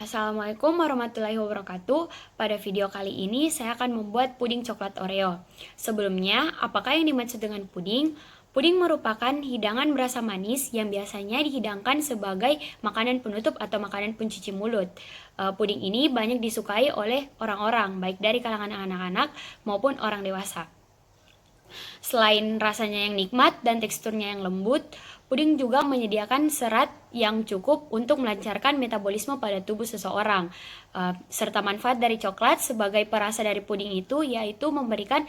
Assalamualaikum warahmatullahi wabarakatuh. Pada video kali ini saya akan membuat puding coklat Oreo. Sebelumnya, apakah yang dimaksud dengan puding? Puding merupakan hidangan berasa manis yang biasanya dihidangkan sebagai makanan penutup atau makanan pencuci mulut. Puding ini banyak disukai oleh orang-orang, baik dari kalangan anak-anak maupun orang dewasa. Selain rasanya yang nikmat dan teksturnya yang lembut, puding juga menyediakan serat yang cukup untuk melancarkan metabolisme pada tubuh seseorang. Serta manfaat dari coklat sebagai perasa dari puding itu yaitu memberikan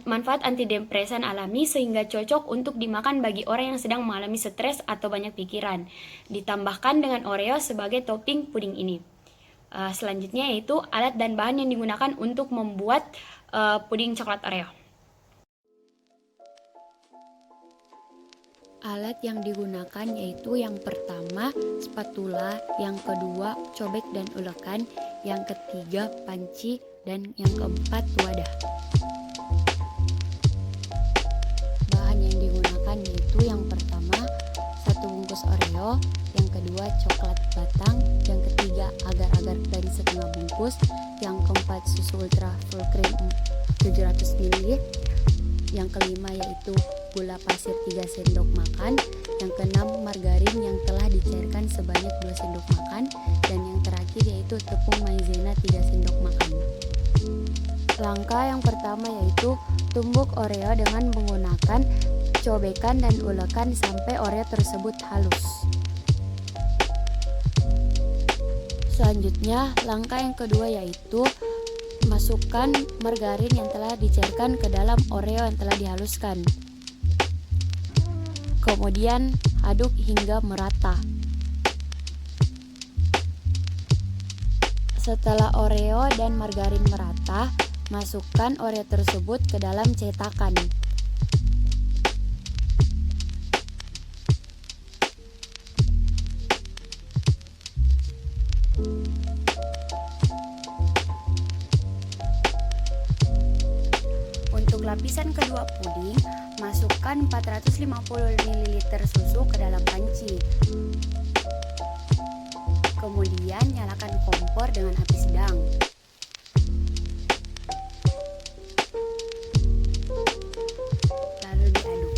manfaat antidepresan alami sehingga cocok untuk dimakan bagi orang yang sedang mengalami stres atau banyak pikiran. Ditambahkan dengan Oreo sebagai topping puding ini. Selanjutnya yaitu alat dan bahan yang digunakan untuk membuat puding coklat Oreo. Alat yang digunakan yaitu yang pertama spatula, yang kedua cobek dan ulekan, yang ketiga panci, dan yang keempat wadah. Bahan yang digunakan yaitu yang pertama 1 bungkus Oreo, yang kedua coklat batang, yang ketiga agar-agar dari setengah bungkus, yang keempat susu ultra full cream 700 ml, yang kelima yaitu gula pasir 3 sendok makan, yang keenam margarin yang telah dicairkan sebanyak 2 sendok makan, dan yang terakhir yaitu tepung maizena 3 sendok makan. Langkah yang pertama yaitu tumbuk Oreo dengan menggunakan cobekan dan ulekan sampai Oreo tersebut halus. Selanjutnya, langkah yang kedua yaitu masukkan margarin yang telah dicairkan ke dalam Oreo yang telah dihaluskan. Kemudian aduk hingga merata. Setelah Oreo dan margarin merata, masukkan Oreo tersebut ke dalam cetakan. Untuk lapisan kedua puding, masukkan 450 ml susu ke dalam panci. Kemudian nyalakan kompor dengan api sedang. Lalu diaduk.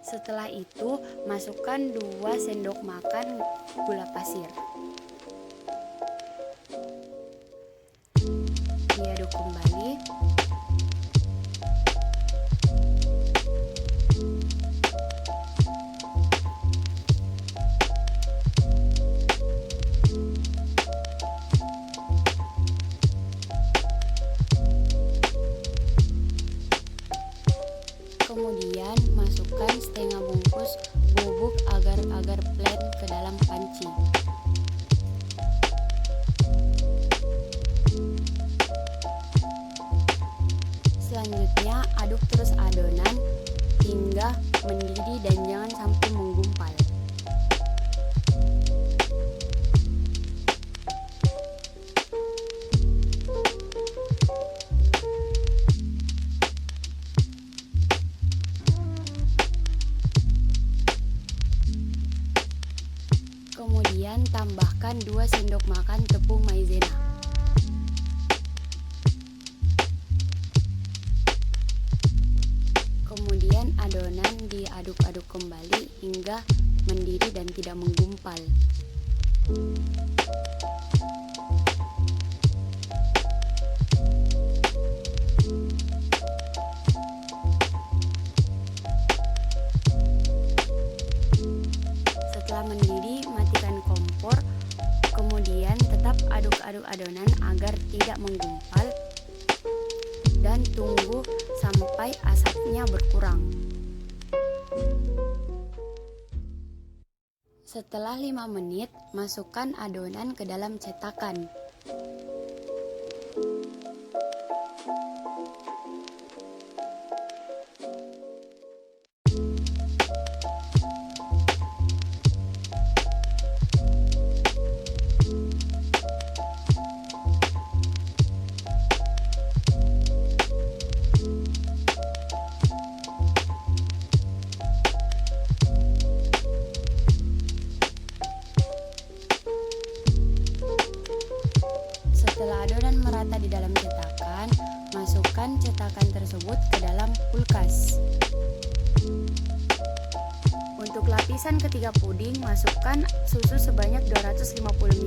Setelah itu, masukkan 2 sendok makan gula pasir. Diaduk kembali. Kemudian masukkan setengah bungkus bubuk agar-agar plain ke dalam panci. Selanjutnya aduk terus adonan hingga mendidih dan jangan sampai menggumpal. Kemudian tambahkan 2 sendok makan tepung maizena. Kemudian adonan diaduk-aduk kembali hingga mendidih dan tidak menggumpal. Setelah mendidih, matikan kompor. Kemudian tetap aduk-aduk adonan agar tidak menggumpal dan tunggu sampai asapnya berkurang. Setelah 5 menit, masukkan adonan ke dalam cetakan. tersebut ke dalam kulkas. Untuk lapisan ketiga puding, masukkan susu sebanyak 250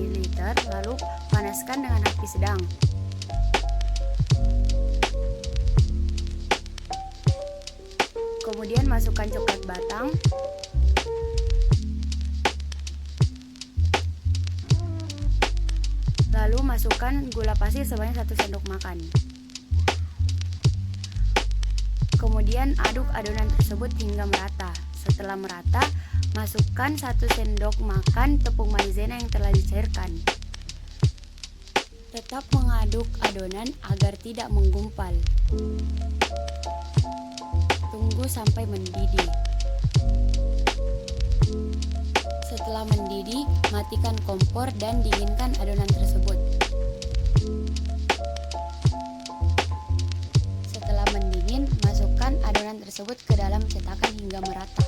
ml, lalu panaskan dengan api sedang. Kemudian masukkan coklat batang, lalu masukkan gula pasir sebanyak 1 sendok makan. Kemudian aduk adonan tersebut hingga merata. Setelah merata, masukkan 1 sendok makan tepung maizena yang telah dicairkan. Tetap mengaduk adonan agar tidak menggumpal. Tunggu sampai mendidih. Setelah mendidih, matikan kompor dan dinginkan adonan tersebut. Setelah mendingin, masukkan adonan tersebut ke dalam cetakan hingga merata.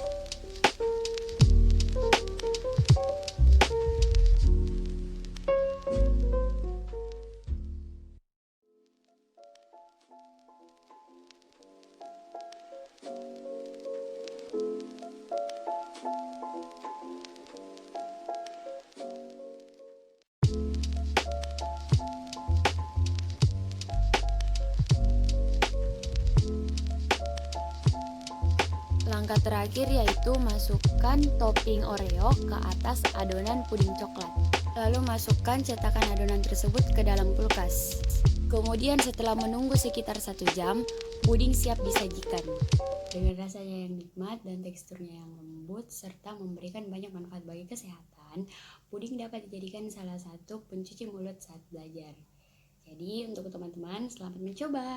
Langkah terakhir yaitu masukkan topping Oreo ke atas adonan puding coklat. Lalu masukkan cetakan adonan tersebut ke dalam kulkas. Kemudian setelah menunggu sekitar 1 jam, puding siap disajikan. Dengan rasanya yang nikmat dan teksturnya yang lembut serta memberikan banyak manfaat bagi kesehatan, puding dapat dijadikan salah satu pencuci mulut saat belajar. Jadi untuk teman-teman, selamat mencoba.